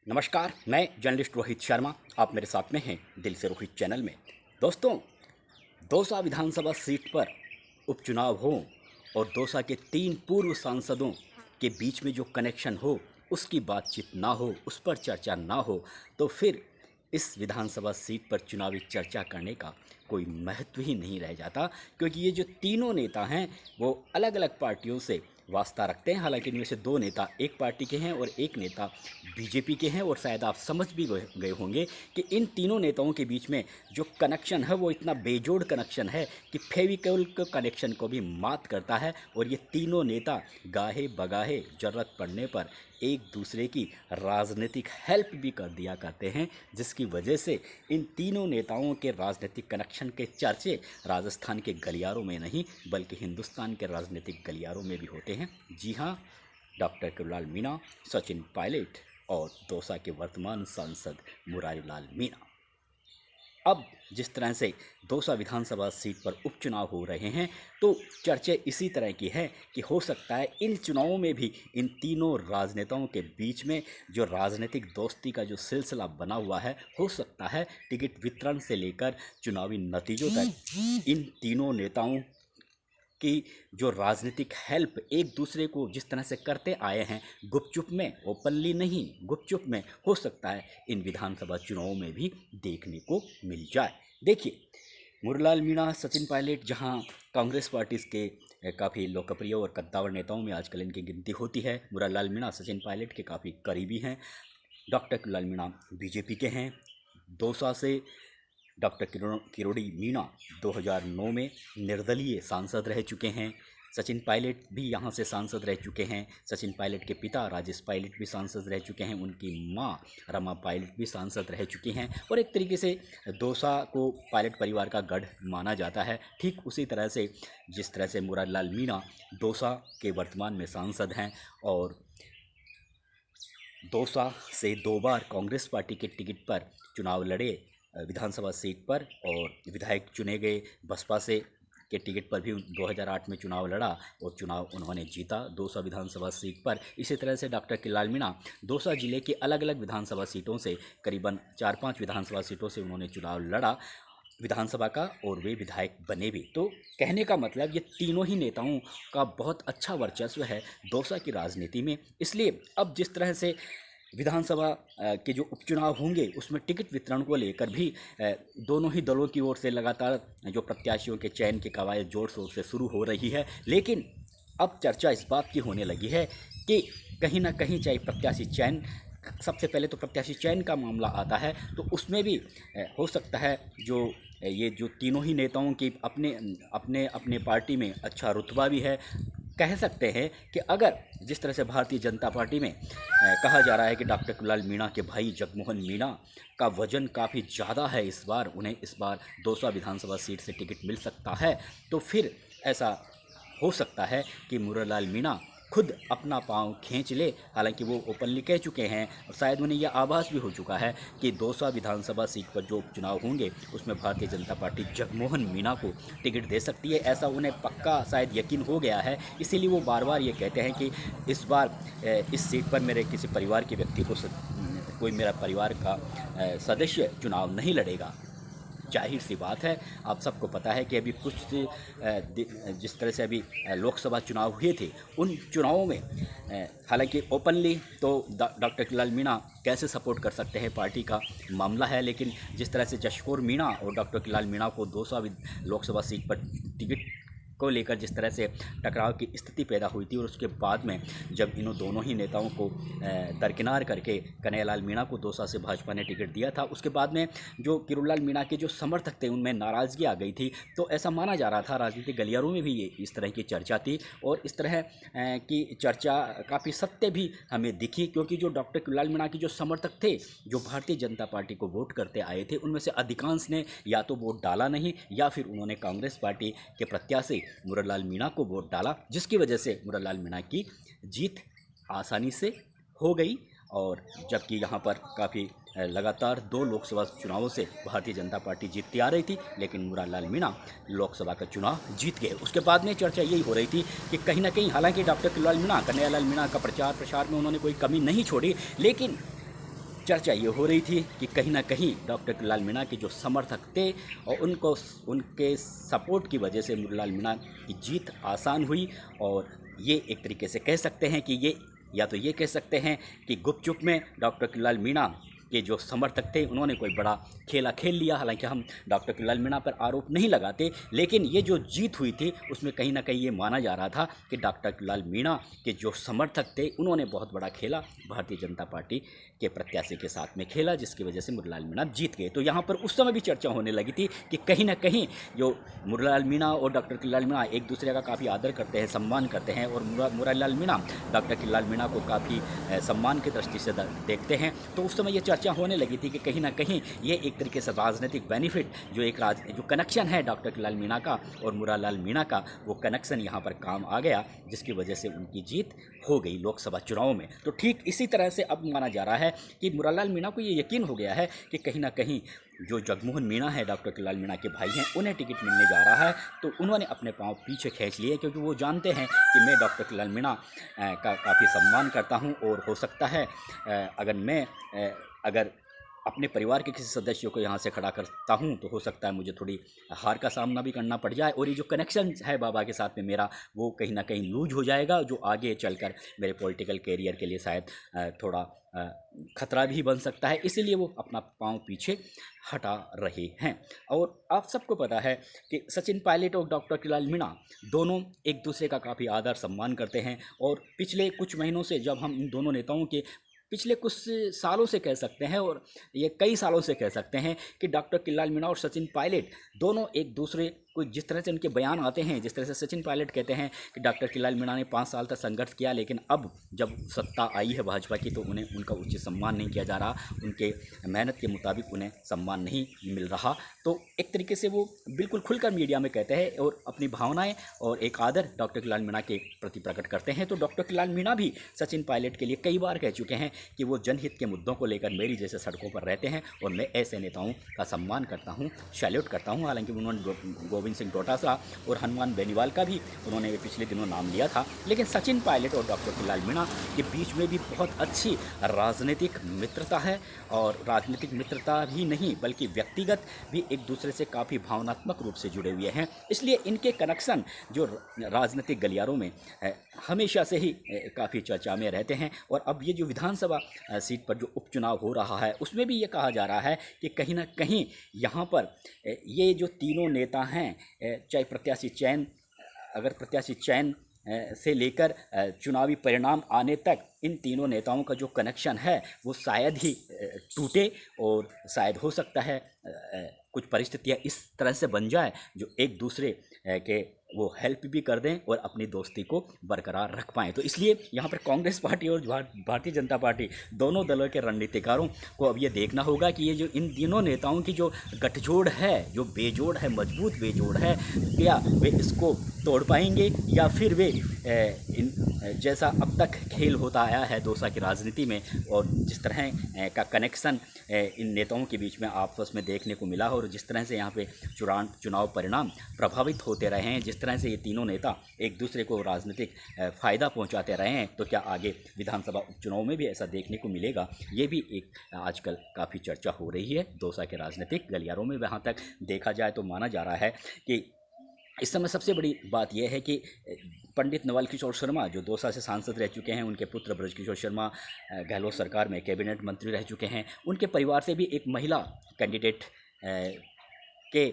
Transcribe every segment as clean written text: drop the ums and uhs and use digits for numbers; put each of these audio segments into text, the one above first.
नमस्कार, मैं जर्नलिस्ट रोहित शर्मा। आप मेरे साथ में हैं दिल से रोहित चैनल में। दोस्तों, दौसा विधानसभा सीट पर उपचुनाव हो और दौसा के 3 पूर्व सांसदों के बीच में जो कनेक्शन हो, उसकी बातचीत ना हो, उस पर चर्चा ना हो, तो फिर इस विधानसभा सीट पर चुनावी चर्चा करने का कोई महत्व ही नहीं रह जाता। क्योंकि ये जो तीनों नेता हैं वो अलग अलग पार्टियों से वास्ता रखते हैं। हालांकि इनमें से 2 नेता एक पार्टी के हैं और एक नेता बीजेपी के हैं। और शायद आप समझ भी गए होंगे कि इन तीनों नेताओं के बीच में जो कनेक्शन है वो इतना बेजोड़ कनेक्शन है कि फेविकोल के कनेक्शन को भी मात करता है। और ये तीनों नेता गाहे बगाहे ज़रूरत पड़ने पर एक दूसरे की राजनीतिक हेल्प भी कर दिया करते हैं, जिसकी वजह से इन तीनों नेताओं के राजनीतिक कनेक्शन के चर्चे राजस्थान के गलियारों में नहीं बल्कि हिंदुस्तान के राजनीतिक गलियारों में भी होते हैं। जी हाँ, डॉक्टर किरोड़ीलाल मीणा, सचिन पायलट और दौसा के वर्तमान सांसद मुरारी लाल मीणा। अब जिस तरह से दौसा विधानसभा सीट पर उपचुनाव हो रहे हैं, तो चर्चा इसी तरह की है कि हो सकता है इन चुनावों में भी इन तीनों राजनेताओं के बीच में जो राजनीतिक दोस्ती का जो सिलसिला बना हुआ है, हो सकता है टिकट वितरण से लेकर चुनावी नतीजों तक इन तीनों नेताओं कि जो राजनीतिक हेल्प एक दूसरे को जिस तरह से करते आए हैं, गुपचुप में, ओपनली नहीं, गुपचुप में, हो सकता है इन विधानसभा चुनावों में भी देखने को मिल जाए। देखिए, मुरलीलाल मीणा, सचिन पायलट जहां कांग्रेस पार्टी के काफ़ी लोकप्रिय और कद्दावर नेताओं में आजकल इनकी गिनती होती है। मुरलीलाल मीणा सचिन पायलट के काफ़ी करीबी हैं। डॉक्टर किरोड़ीलाल मीणा बीजेपी के हैं। दौसा से डॉक्टर किरोड़ी मीणा 2009 में निर्दलीय सांसद रह चुके हैं। सचिन पायलट भी यहाँ से सांसद रह चुके हैं। सचिन पायलट के पिता राजेश पायलट भी सांसद रह चुके हैं। उनकी माँ रमा पायलट भी सांसद रह चुकी हैं। और एक तरीके से दौसा को पायलट परिवार का गढ़ माना जाता है। ठीक उसी तरह से जिस तरह से मुरारीलाल मीणा दौसा के वर्तमान में सांसद हैं और दौसा से 2 बार कांग्रेस पार्टी के टिकट पर चुनाव लड़े विधानसभा सीट पर, और विधायक चुने गए बसपा से के टिकट पर भी 2008 में चुनाव लड़ा और चुनाव उन्होंने जीता दौसा विधानसभा सीट पर। इसी तरह से डॉक्टर किरोड़ीलाल मीणा दौसा जिले के अलग अलग विधानसभा सीटों से करीबन 4-5 विधानसभा सीटों से उन्होंने चुनाव लड़ा विधानसभा का, और वे विधायक बने भी। तो कहने का मतलब ये तीनों ही नेताओं का बहुत अच्छा वर्चस्व है दौसा की राजनीति में। इसलिए अब जिस तरह से विधानसभा के जो उपचुनाव होंगे उसमें टिकट वितरण को लेकर भी दोनों ही दलों की ओर से लगातार जो प्रत्याशियों के चयन की कवायद जोर शोर से शुरू हो रही है। लेकिन अब चर्चा इस बात की होने लगी है कि कहीं ना कहीं चाहे प्रत्याशी चयन, सबसे पहले तो प्रत्याशी चयन का मामला आता है, तो उसमें भी हो सकता है ये जो तीनों ही नेताओं की अपने अपने अपने पार्टी में अच्छा रुतबा भी है। कह सकते हैं कि अगर जिस तरह से भारतीय जनता पार्टी में कहा जा रहा है कि डॉक्टर किरोड़ीलाल मीणा के भाई जगमोहन मीणा का वजन काफ़ी ज़्यादा है, इस बार उन्हें इस बार दौसा विधानसभा सीट से टिकट मिल सकता है, तो फिर ऐसा हो सकता है कि मुरलीलाल मीणा खुद अपना पांव खींच ले। हालांकि वो ओपनली कह चुके हैं और शायद उन्हें यह आभास भी हो चुका है कि दौसा विधानसभा सीट पर जो उपचुनाव होंगे उसमें भारतीय जनता पार्टी जगमोहन मीणा को टिकट दे सकती है। ऐसा उन्हें पक्का शायद यकीन हो गया है, इसीलिए वो बार बार ये कहते हैं कि इस बार इस सीट पर मेरे किसी परिवार के व्यक्ति को कोई मेरा परिवार का सदस्य चुनाव नहीं लड़ेगा। जाहिर सी बात है, आप सबको पता है कि अभी कुछ जिस तरह से अभी लोकसभा चुनाव हुए थे, उन चुनावों में हालांकि ओपनली तो डॉक्टर किरोड़ीलाल मीणा कैसे सपोर्ट कर सकते हैं, पार्टी का मामला है, लेकिन जिस तरह से जशकौर मीणा और डॉक्टर किरोड़ीलाल मीणा को दौसा लोकसभा सीट पर टिकट को लेकर जिस तरह से टकराव की स्थिति पैदा हुई थी, और उसके बाद में जब इन दोनों ही नेताओं को दरकिनार करके कन्हैयालाल मीणा को दौसा से भाजपा ने टिकट दिया था, उसके बाद में जो किरोड़ीलाल मीणा के जो समर्थक थे उनमें नाराज़गी आ गई थी। तो ऐसा माना जा रहा था, राजनीतिक गलियारों में भी ये इस तरह की चर्चा थी, और इस तरह की चर्चा काफ़ी सत्य भी हमें दिखी, क्योंकि जो डॉक्टर किरोड़ीलाल मीणा के जो समर्थक थे, जो भारतीय जनता पार्टी को वोट करते आए थे, उनमें से अधिकांश ने या तो वोट डाला नहीं या फिर उन्होंने कांग्रेस पार्टी के प्रत्याशी मुरलीलाल मीणा को वोट डाला, जिसकी वजह से मुरलीलाल मीणा की जीत आसानी से हो गई। और जबकि यहाँ पर काफ़ी लगातार 2 लोकसभा चुनावों से भारतीय जनता पार्टी जीतती आ रही थी, लेकिन मुरलीलाल मीणा लोकसभा का चुनाव जीत गए। उसके बाद में चर्चा यही हो रही थी कि कहीं ना कहीं, हालांकि डॉक्टर किरोड़ीलाल मीणा, कन्हैयालाल मीणा का प्रचार प्रसार में उन्होंने कोई कमी नहीं छोड़ी, लेकिन चर्चा ये हो रही थी कि कहीं ना कहीं डॉक्टर किरोड़ीलाल मीणा के जो समर्थक थे और उनको उनके सपोर्ट की वजह से मुरारलाल मीणा की जीत आसान हुई। और ये एक तरीके से कह सकते हैं कि ये, या तो ये कह सकते हैं कि गुपचुप में डॉक्टर किरोड़ीलाल मीणा के जो समर्थक थे उन्होंने कोई बड़ा खेला खेल लिया। हालांकि हम डॉक्टर किरोड़ीलाल मीणा पर आरोप नहीं लगाते, लेकिन ये जो जीत हुई थी उसमें कहीं ना कहीं ये माना जा रहा था कि डॉक्टर किरोड़ीलाल मीणा के जो समर्थक थे उन्होंने बहुत बड़ा खेला भारतीय जनता पार्टी के प्रत्याशी के साथ में खेला, जिसकी वजह से मुरारलाल मीणा जीत गए। तो यहाँ पर उस समय भी चर्चा होने लगी थी कि कहीं ना कहीं जो मुरारलाल मीणा और डॉक्टर किरोड़ीलाल मीणा एक दूसरे का काफ़ी आदर करते हैं, सम्मान करते हैं, और मुरारलाल मीणा डॉक्टर किरोड़ीलाल मीणा को काफ़ी सम्मान की दृष्टि से देखते हैं। तो उस समय ये चर्चा होने लगी थी कि कहीं ना कहीं ये एक तरीके से राजनीतिक बेनिफिट, जो कनेक्शन है डॉक्टर किरोड़ीलाल मीणा का और मुरारलाल मीणा का, वो कनेक्शन यहाँ पर काम आ गया, जिसकी वजह से उनकी जीत हो गई लोकसभा चुनाव में। तो ठीक इसी तरह से अब माना जा रहा है कि मुरारलाल मीणा को ये यकीन हो गया है कि कहीं ना कहीं जो जगमोहन मीणा है, डॉक्टर किरोड़ीलाल मीणा के भाई हैं, उन्हें टिकट मिलने जा रहा है। तो उन्होंने अपने पांव पीछे खींच लिए, क्योंकि वो जानते हैं कि मैं डॉक्टर किरोड़ीलाल मीणा का काफ़ी सम्मान करता हूं, और हो सकता है अगर अपने परिवार के किसी सदस्य को यहाँ से खड़ा करता हूँ तो हो सकता है मुझे थोड़ी हार का सामना भी करना पड़ जाए, और ये जो कनेक्शन है बाबा के साथ में मेरा, वो कहीं ना कहीं लूज हो जाएगा, जो आगे चलकर मेरे पॉलिटिकल कैरियर के लिए शायद थोड़ा खतरा भी बन सकता है। इसीलिए वो अपना पांव पीछे हटा रहे हैं। और आप सबको पता है कि सचिन पायलट और डॉक्टर किरोड़ीलाल मीणा दोनों एक दूसरे का काफ़ी आदर सम्मान करते हैं, और पिछले कुछ महीनों से जब हम इन दोनों नेताओं के पिछले कुछ सालों से कह सकते हैं, और ये कई सालों से कह सकते हैं कि डॉक्टर किरोड़ीलाल मीणा और सचिन पायलट दोनों एक दूसरे को, जिस तरह से उनके बयान आते हैं, जिस तरह से सचिन पायलट कहते हैं कि डॉक्टर किरोड़ीलाल मीणा ने 5 साल तक संघर्ष किया, लेकिन अब जब सत्ता आई है भाजपा की तो उन्हें उनका उचित सम्मान नहीं किया जा रहा, उनके मेहनत के मुताबिक उन्हें सम्मान नहीं मिल रहा। तो एक तरीके से वो बिल्कुल खुलकर मीडिया में कहते हैं और अपनी भावनाएं और एक आदर डॉक्टर किरोड़ीलाल मीणा के प्रति प्रकट करते हैं। तो डॉक्टर किरोड़ीलाल मीणा भी सचिन पायलट के लिए कई बार कह चुके हैं कि वो जनहित के मुद्दों को लेकर मेरी जैसे सड़कों पर रहते हैं, और मैं ऐसे नेताओं का सम्मान करता हूँ, सैल्यूट करता हूँ। हालांकि उन्होंने गोविंद सिंह डोटासरा और हनुमान बेनीवाल का भी उन्होंने पिछले दिनों नाम लिया था, लेकिन सचिन पायलट और डॉक्टर किरोड़ीलाल मीणा के बीच में भी बहुत अच्छी राजनीतिक मित्रता है, और राजनीतिक मित्रता भी नहीं बल्कि व्यक्तिगत भी एक दूसरे से काफ़ी भावनात्मक रूप से जुड़े हुए हैं। इसलिए इनके कनेक्शन जो राजनीतिक गलियारों में हमेशा से ही काफ़ी चर्चा में रहते हैं। और अब ये जो विधानसभा सीट पर जो उपचुनाव हो रहा है उसमें भी ये कहा जा रहा है कि कहीं ना कहीं यहाँ पर ये जो तीनों नेता हैं, चाहे प्रत्याशी चयन से लेकर चुनावी परिणाम आने तक, इन तीनों नेताओं का जो कनेक्शन है वो शायद ही टूटे, और शायद हो सकता है कुछ परिस्थितियाँ इस तरह से बन जाए जो एक दूसरे के वो हेल्प भी कर दें और अपनी दोस्ती को बरकरार रख पाएँ। तो इसलिए यहाँ पर कांग्रेस पार्टी और भारतीय जनता पार्टी दोनों दलों के रणनीतिकारों को अब ये देखना होगा कि ये जो इन तीनों नेताओं की जो गठजोड़ है, जो बेजोड़ है, मजबूत बेजोड़ है, क्या वे इसको तोड़ पाएंगे, या फिर वे जैसा अब तक खेल होता आया है दौसा की राजनीति में, और जिस तरह का कनेक्शन इन नेताओं के बीच में आपस में देखने को मिला, और जिस तरह से यहाँ पे चुनाव परिणाम प्रभावित होते रहे हैं, जिस तरह से ये तीनों नेता एक दूसरे को राजनीतिक फ़ायदा पहुंचाते रहे हैं, तो क्या आगे विधानसभा उपचुनाव में भी ऐसा देखने को मिलेगा? ये भी एक आजकल काफ़ी चर्चा हो रही है दौसा के राजनीतिक गलियारों में। वहाँ तक देखा जाए तो माना जा रहा है कि इस समय सबसे बड़ी बात यह है कि पंडित नवल किशोर शर्मा जो दौसा से सांसद रह चुके हैं, उनके पुत्र ब्रज किशोर शर्मा गहलोत सरकार में कैबिनेट मंत्री रह चुके हैं, उनके परिवार से भी एक महिला कैंडिडेट के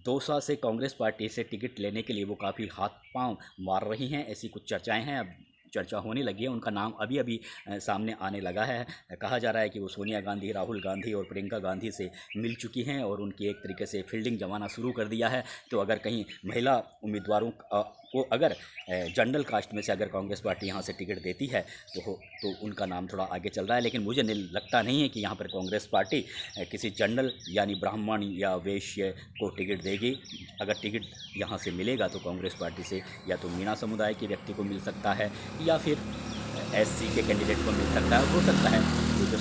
दौसा से कांग्रेस पार्टी से टिकट लेने के लिए वो काफ़ी हाथ पांव मार रही हैं, ऐसी कुछ चर्चाएं हैं। अब चर्चा होने लगी है, उनका नाम अभी अभी सामने आने लगा है। कहा जा रहा है कि वो सोनिया गांधी, राहुल गांधी और प्रियंका गांधी से मिल चुकी हैं और उनकी एक तरीके से फील्डिंग जमाना शुरू कर दिया है। तो अगर कहीं महिला उम्मीदवारों को अगर जनरल कास्ट में से अगर कांग्रेस पार्टी यहाँ से टिकट देती है तो उनका नाम थोड़ा आगे चल रहा है। लेकिन मुझे लगता नहीं है कि यहाँ पर कांग्रेस पार्टी किसी जनरल यानी ब्राह्मण या वैश्य को टिकट देगी। अगर टिकट यहाँ से मिलेगा तो कांग्रेस पार्टी से या तो मीणा समुदाय के व्यक्ति को मिल सकता है या फिर SC के कैंडिडेट को मिल सकता है। हो सकता है दूसरे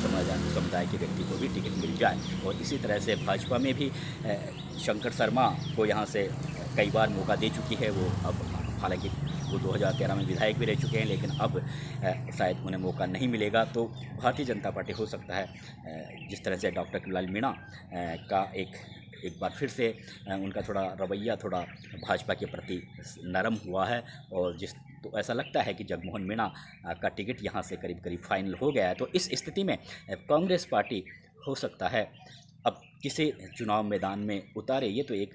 समुदाय के व्यक्ति को भी टिकट मिल जाए। और इसी तरह से भाजपा में भी शंकर शर्मा को यहाँ से कई बार मौका दे चुकी है। वो अब हालांकि वो 2013 में विधायक भी रह चुके हैं, लेकिन अब शायद उन्हें मौका नहीं मिलेगा। तो भारतीय जनता पार्टी हो सकता है जिस तरह से डॉक्टर किरोड़ीलाल मीणा का एक बार फिर से उनका थोड़ा रवैया थोड़ा भाजपा के प्रति नरम हुआ है, और तो ऐसा लगता है कि जगमोहन मीणा का टिकट यहाँ से करीब करीब फाइनल हो गया है। तो इस स्थिति में कांग्रेस पार्टी हो सकता है अब किसे चुनाव मैदान में उतारे, ये तो एक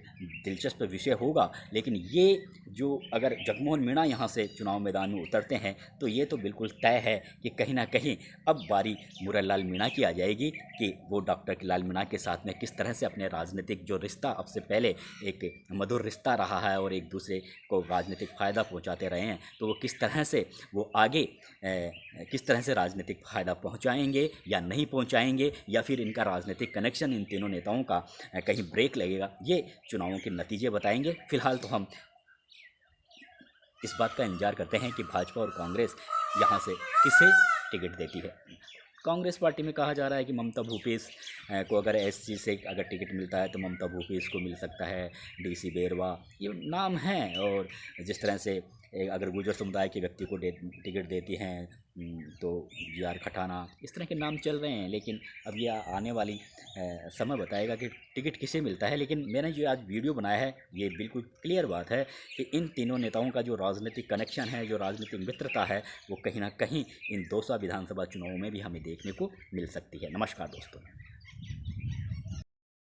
दिलचस्प विषय होगा। लेकिन ये जो अगर जगमोहन मीणा यहाँ से चुनाव मैदान में उतरते हैं तो ये तो बिल्कुल तय है कि कहीं ना कहीं अब बारी मुरलीलाल मीणा की आ जाएगी कि वो डॉक्टर किरोड़ीलाल मीणा के साथ में किस तरह से अपने राजनीतिक जो रिश्ता अब से पहले एक मधुर रिश्ता रहा है और एक दूसरे को राजनीतिक फ़ायदा पहुँचाते रहे हैं, तो वो किस तरह से वो आगे किस तरह से राजनीतिक फ़ायदा पहुँचाएंगे या नहीं पहुँचाएंगे, या फिर इनका राजनीतिक कनेक्शन इन तीनों नेताओं का कहीं ब्रेक लगेगा, ये चुनावों के नतीजे बताएंगे। फिलहाल तो हम इस बात का इंतजार करते हैं कि भाजपा और कांग्रेस यहाँ से किसे टिकट देती है। कांग्रेस पार्टी में कहा जा रहा है कि ममता भूपेश को अगर एससी से अगर टिकट मिलता है तो ममता भूपेश को मिल सकता है, डीसी बेरवा ये नाम हैं। और जिस तरह से अगर गुर्जर समुदाय के व्यक्ति को टिकट देती हैं तो जीआर खटाना, इस तरह के नाम चल रहे हैं। लेकिन अब यह आने वाली समय बताएगा कि टिकट किसे मिलता है। लेकिन मैंने जो आज वीडियो बनाया है ये बिल्कुल क्लियर बात है कि इन तीनों नेताओं का जो राजनीतिक कनेक्शन है, जो राजनीतिक मित्रता है, वो कहीं ना कहीं इन दौसा विधानसभा चुनावों में भी हमें देखने को मिल सकती है। नमस्कार दोस्तों।